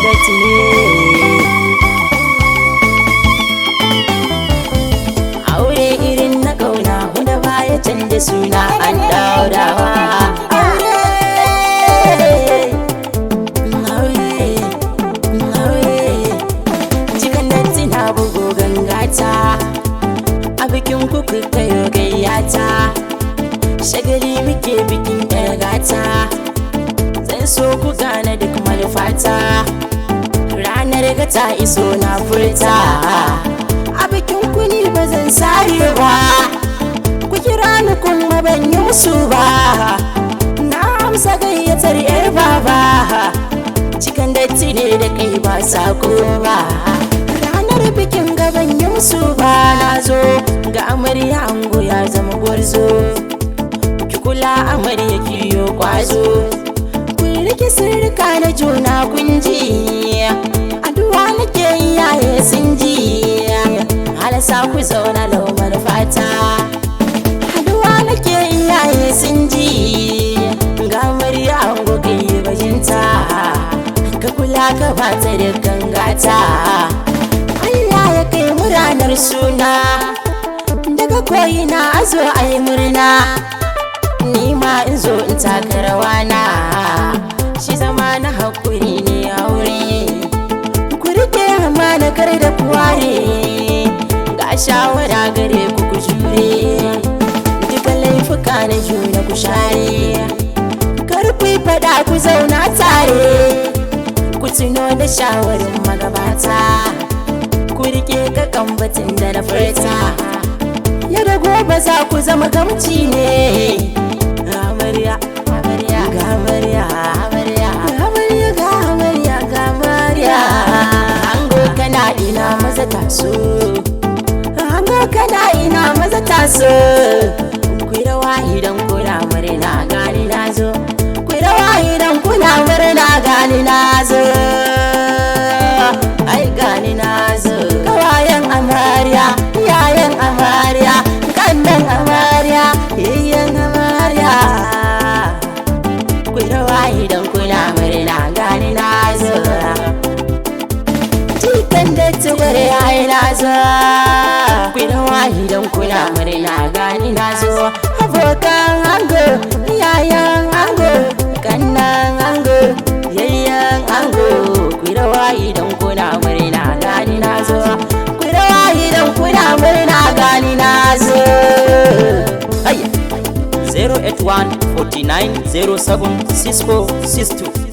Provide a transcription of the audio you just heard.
datti ne. Aure irin na kauna wanda baya canja suna an daurawa. Cikin datti na bugu gangata, a bikin kuku kayo gayyata, shagali muke bikin yar gata. Zan so ku gane duk manufata, ranar gata iso na furta. A bikin ku ni ba zan sare ba, ku kira ni kuma ban yi musu ba. Na amsa gayyatar yar baba, cikin datti ne da kai ba sako ba. Ranar bikin gaban yi musu ba, na zo ga amarya ango ya zama gwarzo. Ki kula amarya kiyo kwazo, kun rike sirrika na juna kun ji. Addu'a nake iyaye sun ji, halasa ku zauna lau manufata. Addu'a nake iyaye sun ji, ga amarya ango kai bajinta, ka kula ka bata dukkan gata. Allah ya kai mu ranar suna, daga koyina a zo a yi murna. Ni ma in zo in taka rawana, shi zama na haƙuri ne aure. Ku rike amana kar da ku ware, ga shawara gare ku ku jure. Duka laifuka na juna ku share, kar ku yi faɗa ku zauna tare. Ku tuno da shawarin magabata, ku rike kakan batun da na furta. Yau da gobe za ku zama gamci ne. Amarya, amarya, ga amarya, amarya, amarya, ga amarya, ga amarya. Ango kana ina maza taso, ango kana ina maza taso. Ku yi rawa idan kuna murna gani na zo, ku yi rawa idan kuna murna gani na zo. Ai gani na zo. Kawayen amarya, yayan amarya, kannan amarya, yayyan amarya. Ku yi rawa idan kuna murna gani na zo. Cikin datti gware ai na zo. Ku yi rawa idan kuna murna gani na zo. Abokan ango, yayan ango, kannan ango, yayyan ango. Ku yi rawa idan kuna murna gani na zo. Ku yi rawa idan kuna murna gani na zo. 081 49 07 64 62